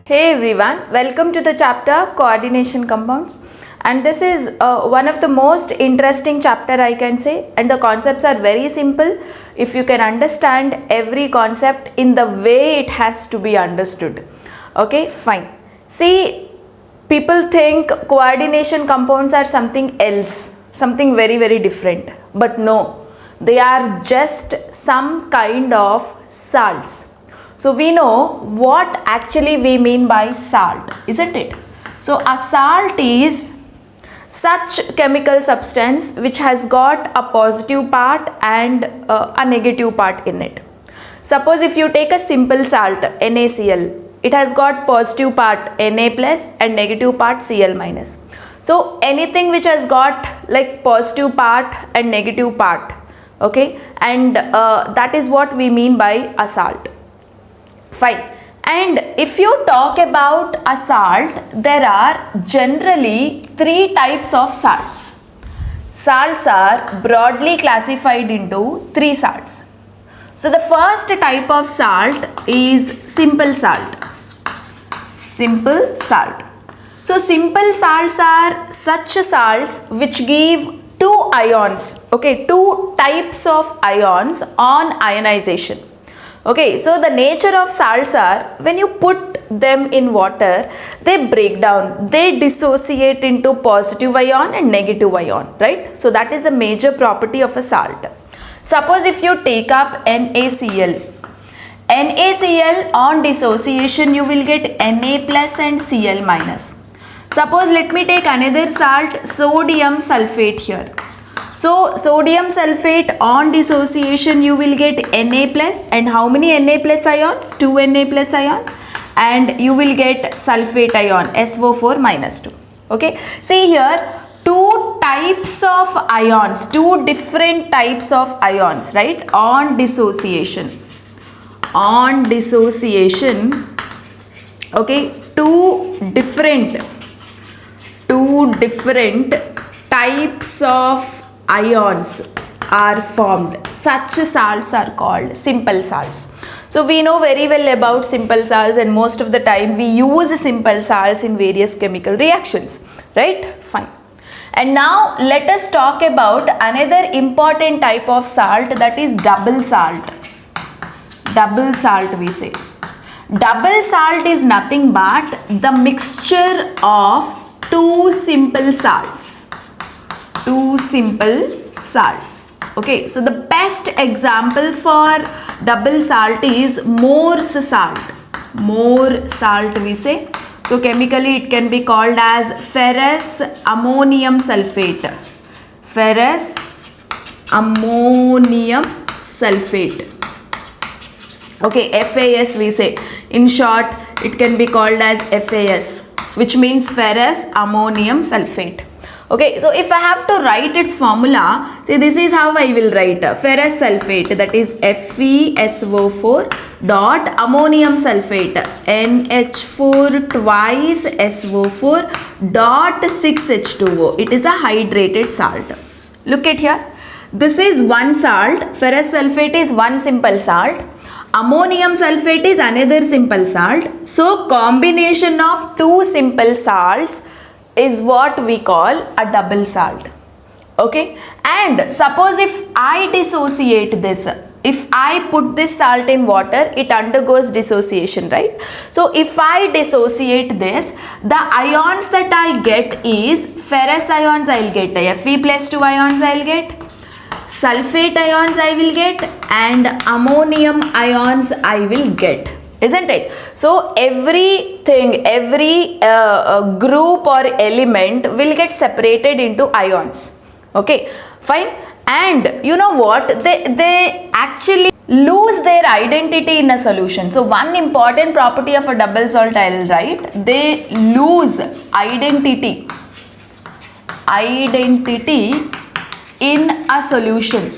Hey everyone, welcome to the chapter Coordination Compounds, and this is one of the most interesting chapter I can say, and the concepts are very simple if you can understand every concept in the way it has to be understood. Okay, fine. See, people think coordination compounds are something else, something very different, but no, they are just some kind of salts. So we know what actually we mean by salt, isn't it? So a salt is such chemical substance which has got a positive part and a negative part in it. Suppose if you take a simple salt NaCl, it has got positive part Na plus and negative part Cl minus. So anything which has got like positive part and negative part, okay, and that is what we mean by a salt. Fine. And if you talk about a salt, there are generally three types of salts. Salts are broadly classified into three salts. So the first type of salt is simple salt. Simple salt. So simple salts are such salts which give two ions, okay, two types of ions on ionization. Okay, so the nature of salts are when you put them in water, they break down, they dissociate into positive ion and negative ion, right? So that is the major property of a salt. Suppose if you take up NaCl, NaCl on dissociation you will get Na plus and Cl minus. Suppose let me take another salt, sodium sulfate here. So sodium sulfate on dissociation you will get Na plus, and how many Na plus ions? 2 Na plus ions, and you will get sulfate ion SO4 minus 2. Okay, see here two types of ions, two different types of ions, right, on dissociation. On dissociation, okay, two different types of ions are formed. Such salts are called simple salts. So we know very well about simple salts, and most of the time we use simple salts in various chemical reactions, right? Fine. And now let us talk about another important type of salt, that is double salt. Double salt we say. Double salt is nothing but the mixture of two simple salts. Two simple salts. Okay, so the best example for double salt is Morse salt. Morse salt we say. So chemically it can be called as ferrous ammonium sulfate. Ferrous ammonium sulfate. Okay, FAS we say. In short, it can be called as FAS, which means ferrous ammonium sulfate. Okay, so if I have to write its formula, see this is how I will write ferrous sulfate, that is FeSO4 dot ammonium sulfate NH4 twice SO4 dot 6H2O. It is a hydrated salt. Look at here. This is one salt. Ferrous sulfate is one simple salt. Ammonium sulfate is another simple salt. So combination of two simple salts is what we call a double salt. Okay, and suppose if I dissociate this, if I put this salt in water, it undergoes dissociation, right? So if I dissociate this, the ions that I get is ferrous ions I will get, Fe plus 2 ions I will get, sulfate ions I will get, and ammonium ions I will get, isn't it? So everything, every group or element will get separated into ions. Okay, fine. And you know what, they actually lose their identity in a solution. So one important property of a double salt I will write, they lose identity in a solution.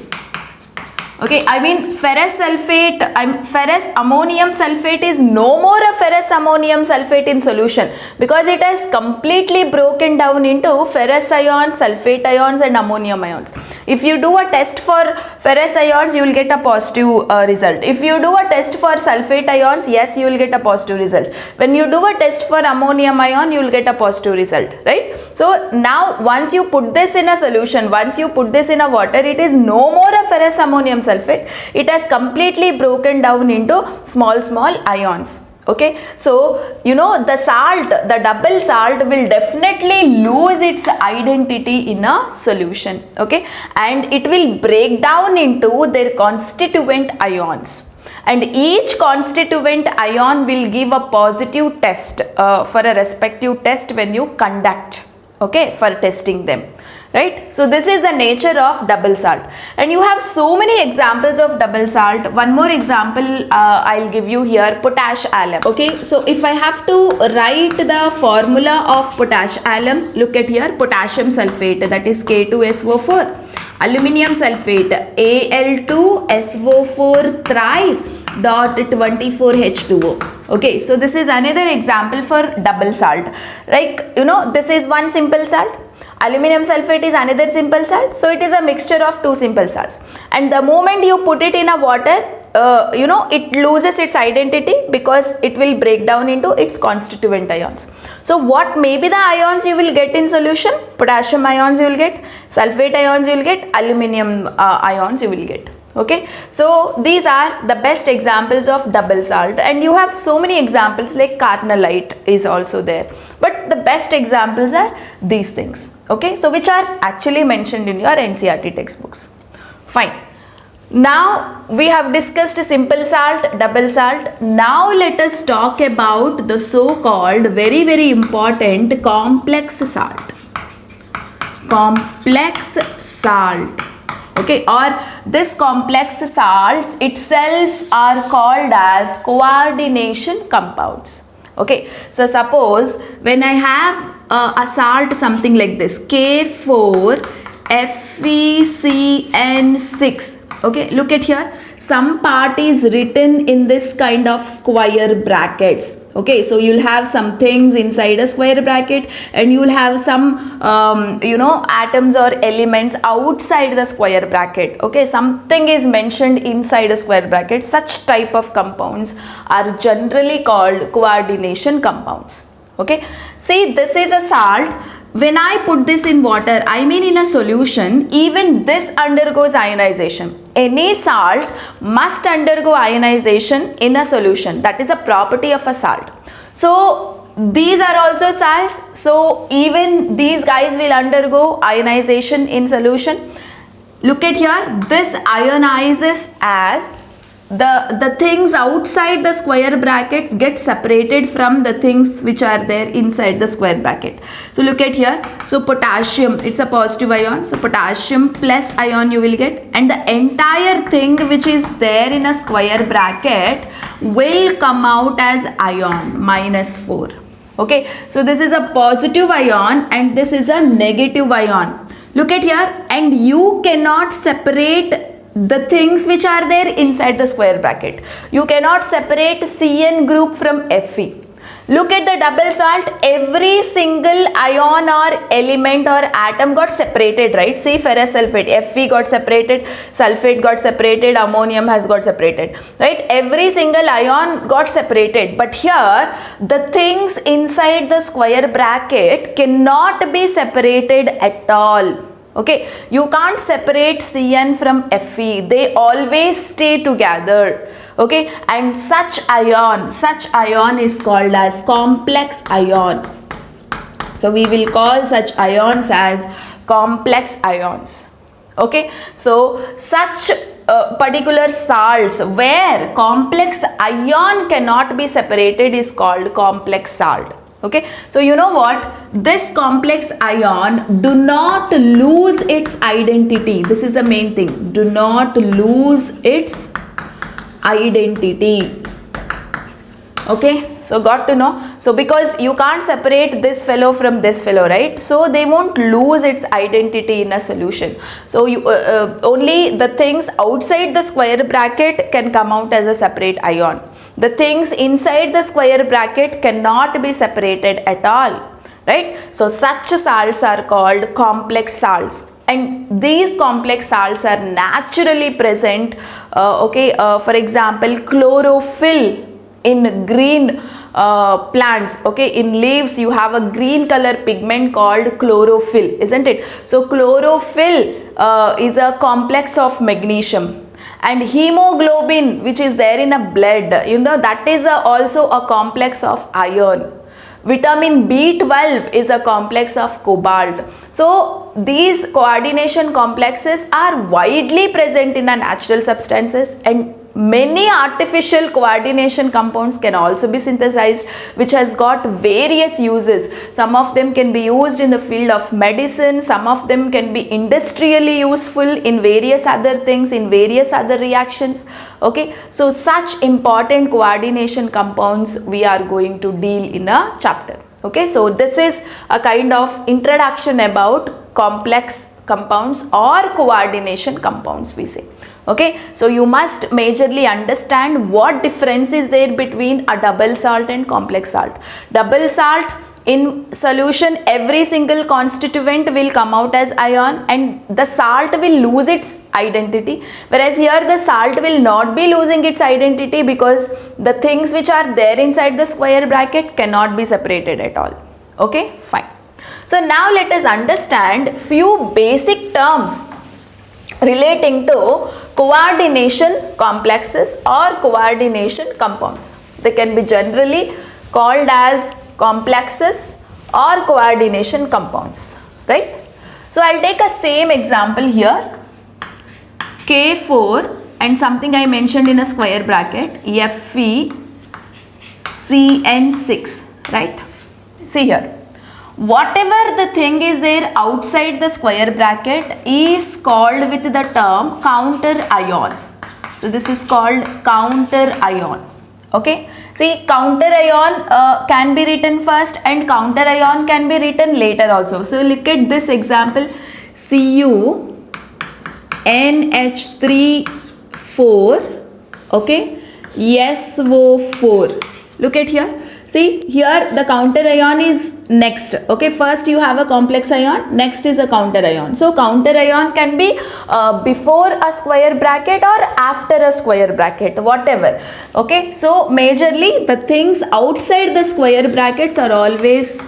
Okay, I mean ferrous sulfate, ferrous ammonium sulfate is no more a ferrous ammonium sulfate in solution because it has completely broken down into ferrous ions, sulfate ions and ammonium ions. If you do a test for ferrous ions, you will get a positive result. If you do a test for sulfate ions, yes, you will get a positive result. When you do a test for ammonium ion, you will get a positive result, right? So now once you put this in a solution, once you put this in a water, it is no more a ferrous ammonium sulfate. It has completely broken down into small ions. Okay, so you know the salt, the double salt will definitely lose its identity in a solution. Okay, and it will break down into their constituent ions, and each constituent ion will give a positive test for a respective test when you conduct, okay, for testing them, right? So this is the nature of double salt, and you have so many examples of double salt. One more example I'll give you here, potash alum. Okay, so if I have to write the formula of potash alum, look at here, potassium sulfate, that is K2SO4, aluminium sulfate Al2SO4 thrice dot 24H2O. Okay, so this is another example for double salt. Like, you know, this is one simple salt, aluminium sulfate is another simple salt, so it is a mixture of two simple salts, and the moment you put it in a water, you know, it loses its identity because it will break down into its constituent ions. So what may be the ions you will get in solution? Potassium ions you will get, sulfate ions you will get, aluminium ions you will get. Okay, so these are the best examples of double salt, and you have so many examples like carnallite is also there, but the best examples are these things. Okay, so which are actually mentioned in your NCERT textbooks. Fine. Now we have discussed simple salt, double salt. Now let us talk about the so-called very important complex salt. Complex salt. Okay, or this complex salts itself are called as coordination compounds. Okay, so suppose when I have a salt something like this, K4FeCN6. Okay, look at here, some part is written in this kind of square brackets. Okay, so you'll have some things inside a square bracket, and you will have some you know, atoms or elements outside the square bracket. Okay, something is mentioned inside a square bracket. Such type of compounds are generally called coordination compounds. Okay, see, this is a salt. When I put this in water, I mean in a solution, even this undergoes ionization. Any salt must undergo ionization in a solution. That is a property of a salt. So these are also salts. So even these guys will undergo ionization in solution. Look at here, this ionizes as the things outside the square brackets get separated from the things which are there inside the square bracket. So look at here, so potassium, it's a positive ion, so potassium plus ion you will get, and the entire thing which is there in a square bracket will come out as ion, -4. Okay, so this is a positive ion and this is a negative ion. Look at here, and you cannot separate the things which are there inside the square bracket. You cannot separate CN group from Fe. Look at the double salt, every single ion or element or atom got separated, right? See, ferrous sulfate, Fe got separated, sulfate got separated, ammonium has got separated, right? Every single ion got separated, but here the things inside the square bracket cannot be separated at all. Okay, you can't separate CN from Fe, they always stay together. Okay, and such ion is called as complex ion. So we will call such ions as complex ions. Okay, so such particular salts where complex ion cannot be separated is called complex salt. Okay, so you know what, this complex ion do not lose its identity. This is the main thing, do not lose its identity. Okay, so got to know. So because you can't separate this fellow from this fellow, right? So they won't lose its identity in a solution. So you, only the things outside the square bracket can come out as a separate ion. The things inside the square bracket cannot be separated at all, right? So such salts are called complex salts, and these complex salts are naturally present. For example, chlorophyll in green plants, okay, in leaves you have a green color pigment called chlorophyll, isn't it? So chlorophyll is a complex of magnesium. And hemoglobin, which is there in a blood, that is also a complex of iron. Vitamin B12 is a complex of cobalt. So these coordination complexes are widely present in our natural substances, and many artificial coordination compounds can also be synthesized, which has got various uses. Some of them can be used in the field of medicine, some of them can be industrially useful in various other things, in various other reactions. Okay, so such important coordination compounds we are going to deal in a chapter. Okay, so this is a kind of introduction about complex compounds or coordination compounds, we say. Okay, so you must majorly understand what difference is there between a double salt and complex salt. Double salt, in solution every single constituent will come out as ion and the salt will lose its identity, whereas here the salt will not be losing its identity because the things which are there inside the square bracket cannot be separated at all. Okay, fine. So now let us understand few basic terms relating to coordination complexes or coordination compounds. They can be generally called as complexes or coordination compounds, right? So I'll take a same example here, K4 and something I mentioned in a square bracket, FeCN6, right? See here, whatever the thing is there outside the square bracket is called with the term counter ion. So this is called counter ion. Okay, see, counter ion can be written first and counter ion can be written later also. So look at this example, CuNH3,4, okay, SO4. Look at here. See, here the counter ion is next. Okay, first you have a complex ion, next is a counter ion. So counter ion can be before a square bracket or after a square bracket, whatever. Okay, so majorly the things outside the square brackets are always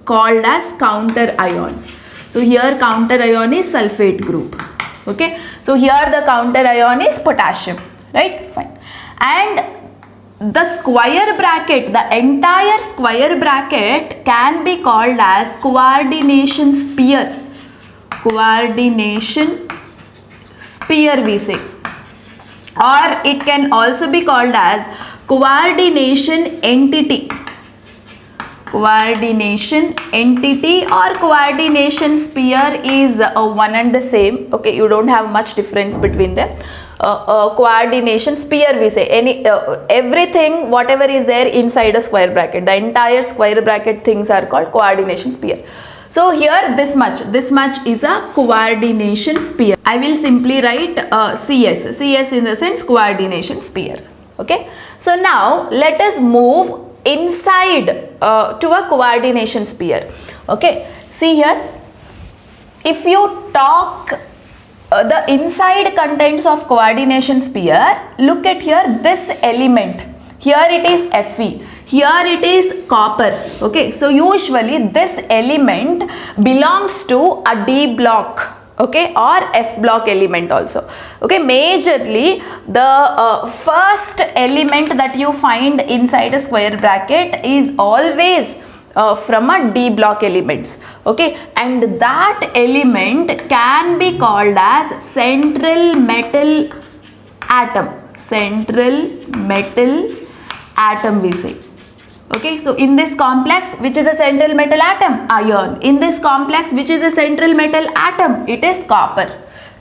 called as counter ions. So here counter ion is sulfate group. Okay, so here the counter ion is potassium, right? Fine. And the square bracket, the entire square bracket can be called as coordination sphere. Coordination sphere we say. Or it can also be called as coordination entity. Coordination entity or coordination sphere is one and the same. Okay, you don't have much difference between them. Coordination sphere we say, everything whatever is there inside a square bracket, the entire square bracket things are called coordination sphere. So here this much is a coordination sphere. I will simply write CS in the sense coordination sphere. Okay, so now let us move inside to a coordination sphere. Okay, see here, if you talk the inside contents of coordination sphere, look at here this element, here it is Fe, here it is copper. Okay, so usually this element belongs to a D block, okay, or F block element also. Okay, majorly the first element that you find inside a square bracket is always from a D block elements. Okay, and that element can be called as central metal atom. Central metal atom we say. Okay, so in this complex, which is a central metal atom? Iron. In this complex, which is a central metal atom? It is copper.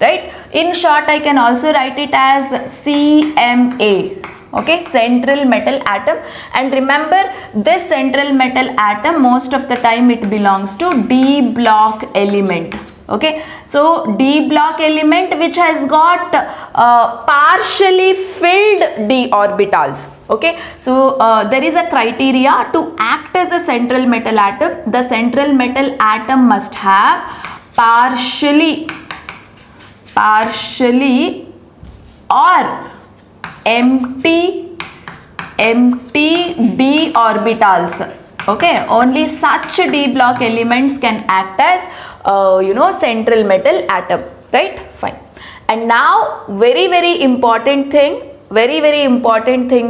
right? In short, I can also write it as CMA. Okay, central metal atom. And remember, this central metal atom, most of the time it belongs to D block element. Okay, so D block element which has got partially filled d orbitals. Okay, so there is a criteria to act as a central metal atom. The central metal atom must have partially or empty d orbitals. Okay, only such d block elements can act as central metal atom, right? Fine. And now very important thing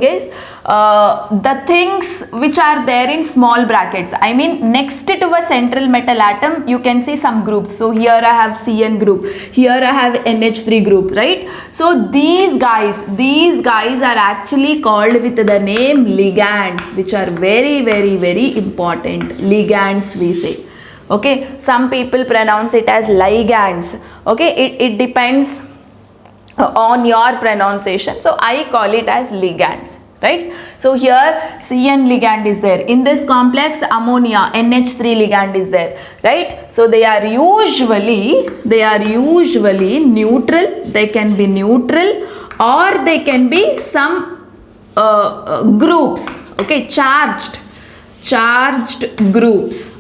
is the things which are there in small brackets. I mean, next to a central metal atom you can see some groups. So here I have CN group, here I have NH3 group, right? So these guys are actually called with the name ligands, which are very important. Ligands we say. Okay, some people pronounce it as ligands. Okay, it depends on your pronunciation. So I call it as ligands, right? So here CN ligand is there. In this complex, ammonia NH3 ligand is there, right? So they are usually neutral. They can be neutral or they can be some groups. Okay, charged groups.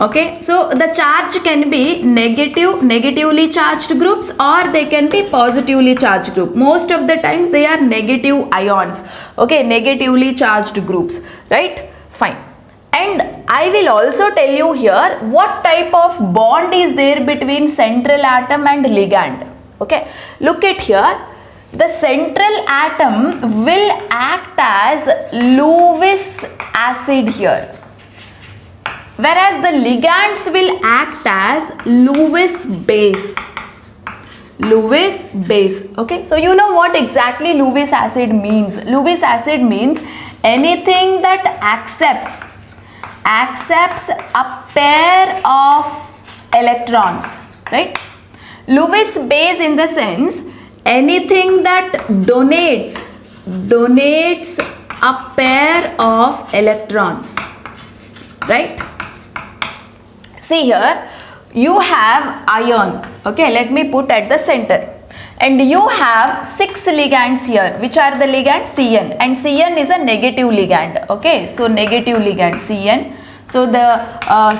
Okay, so the charge can be negatively charged groups, or they can be positively charged group. Most of the times they are negative ions. Okay, negatively charged groups, right? Fine. And I will also tell you here what type of bond is there between central atom and ligand. Okay, look at here. The central atom will act as Lewis acid here, whereas the ligands will act as Lewis base. Okay, so you know what exactly Lewis acid means. Lewis acid means anything that accepts a pair of electrons, right? Lewis base in the sense anything that donates a pair of electrons, right? See here, you have ion. Okay, let me put at the center. And you have 6 ligands here. Which are the ligands? CN. And CN is a negative ligand. Okay, so negative ligand CN. So the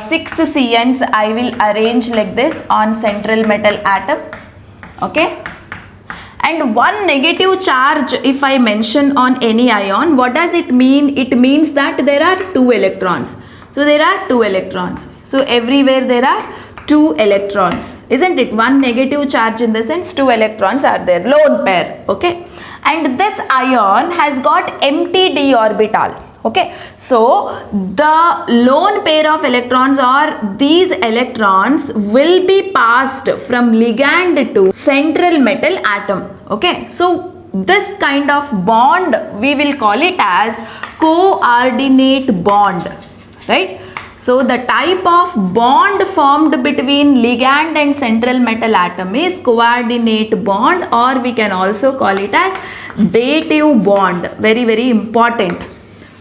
6 CNs I will arrange like this on central metal atom. Okay. And one negative charge if I mention on any ion, what does it mean? It means that there are 2 electrons. So there are 2 electrons. So everywhere there are 2 electrons, isn't it? One negative charge in the sense 2 electrons are there, lone pair. Okay, and this ion has got empty d orbital. Okay, so the lone pair of electrons or these electrons will be passed from ligand to central metal atom. Okay, so this kind of bond we will call it as coordinate bond, right? So the type of bond formed between ligand and central metal atom is coordinate bond, or we can also call it as dative bond. Very important.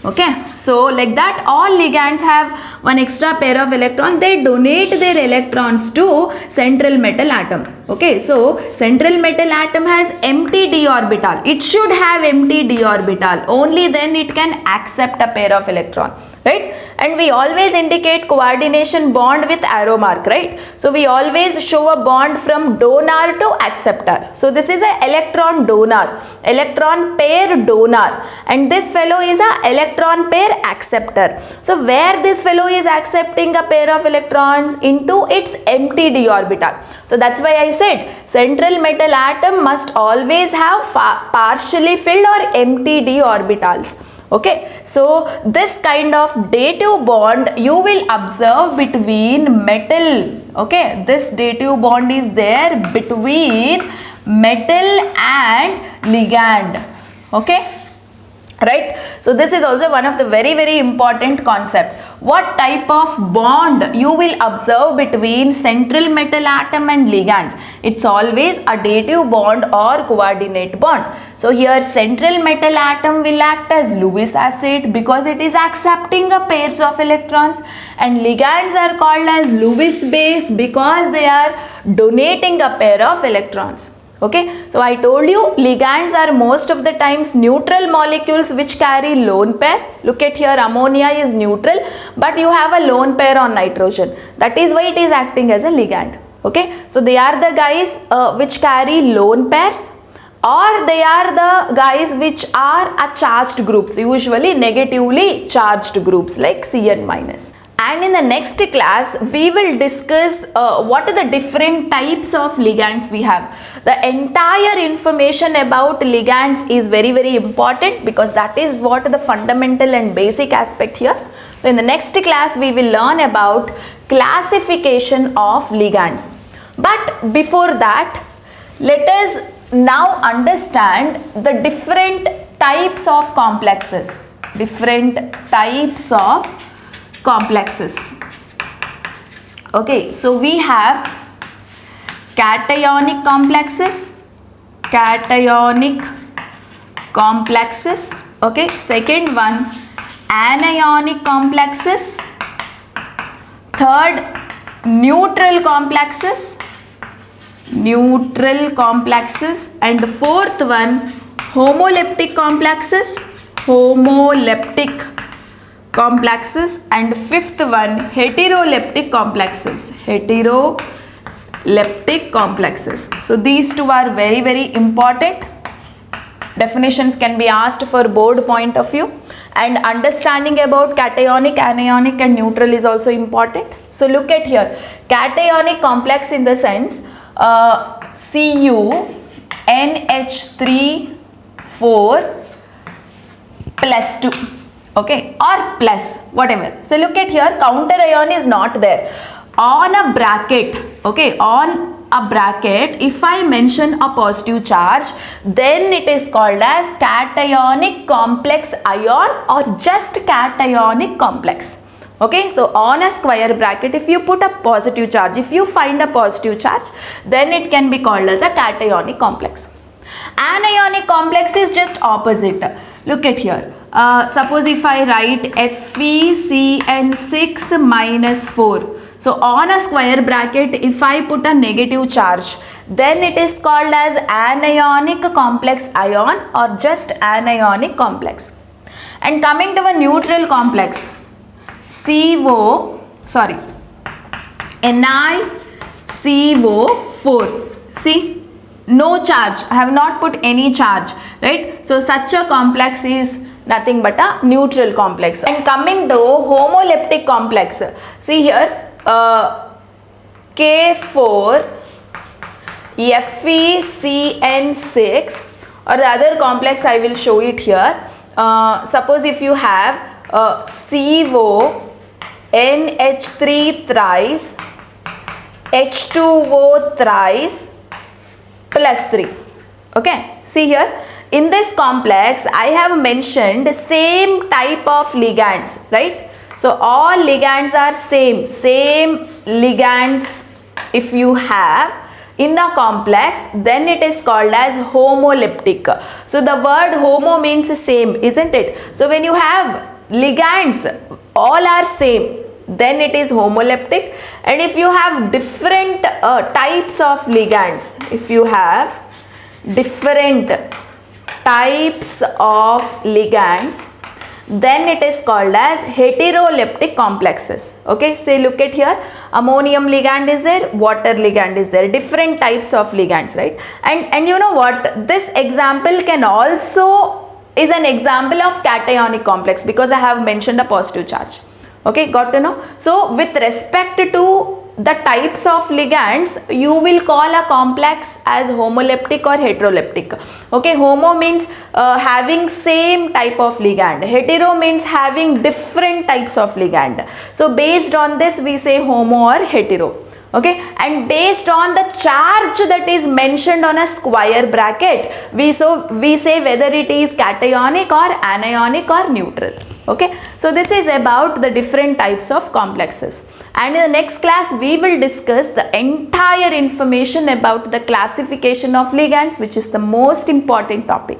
Okay, so like that all ligands have one extra pair of electrons. They donate their electrons to central metal atom. Okay, so central metal atom has empty d orbital. It should have empty d orbital. Only then it can accept a pair of electron, right? And we always indicate coordination bond with arrow mark, right? So we always show a bond from donor to acceptor. So this is a electron donor, electron pair donor, and this fellow is a electron pair acceptor. So where this fellow is accepting a pair of electrons? Into its empty d orbital. So that's why I said central metal atom must always have partially filled or empty d orbitals. Okay, so this kind of dative bond you will observe between metal. Okay, this dative bond is there between metal and ligand. Okay, right? So this is also one of the very important concept. What type of bond you will observe between central metal atom and ligands? It's always a dative bond or coordinate bond. So here central metal atom will act as Lewis acid because it is accepting a pairs of electrons, and ligands are called as Lewis base because they are donating a pair of electrons. Okay, so I told you ligands are most of the times neutral molecules which carry lone pair. Look at here, ammonia is neutral, but you have a lone pair on nitrogen. That is why it is acting as a ligand. Okay, so they are the guys which carry lone pairs, or they are the guys which are a charged groups, usually negatively charged groups like Cn minus. And in the next class, we will discuss what are the different types of ligands we have. The entire information about ligands is very important because that is what the fundamental and basic aspect here. So in the next class, we will learn about classification of ligands. But before that, let us now understand the different types of complexes. Different types of complexes. Okay, so we have cationic complexes, okay. Second one, anionic complexes. Third, neutral complexes, and fourth one, homoleptic complexes, and fifth one, heteroleptic complexes. So these two are very important. Definitions can be asked for board point of view, and understanding about cationic, anionic and neutral is also important. So look at here, cationic complex in the sense CuNH3 4 plus 2. Okay, or plus whatever. So look at here, counter ion is not there. On a bracket, okay, on a bracket, if I mention a positive charge, then it is called as cationic complex ion or just cationic complex. Okay, so on a square bracket, if you put a positive charge, if you find a positive charge, then it can be called as a cationic complex. Anionic complex is just opposite. Look at here. Suppose if I write FeCN6 minus 4. So on a square bracket, if I put a negative charge, then it is called as anionic complex ion or just anionic complex. And coming to a neutral complex, NiCO4. See, no charge. I have not put any charge, right? So such a complex is nothing but a neutral complex. And coming to homoleptic complex, see here, K4 FeCN6, or the other complex I will show it here. Suppose if you have CONH3 thrice, H2O thrice plus 3. Okay, see here, in this complex I have mentioned same type of ligands, right? So all ligands are same ligands. If you have in the complex, then it is called as homoleptic. So the word homo means same, isn't it? So when you have ligands all are same, then it is homoleptic. And if you have different types of ligands, if you have different types of ligands, then it is called as heteroleptic complexes. Okay, say look at here, ammonium ligand is there, water ligand is there, different types of ligands, right? And you know what, this example can also is an example of cationic complex because I have mentioned a positive charge. Okay, got to know? So with respect to the types of ligands, you will call a complex as homoleptic or heteroleptic. Okay, homo means having same type of ligand, hetero means having different types of ligand. So based on this we say homo or hetero. Okay, and based on the charge that is mentioned on a square bracket, we say whether it is cationic or anionic or neutral. Okay, so this is about the different types of complexes, and in the next class we will discuss the entire information about the classification of ligands, which is the most important topic.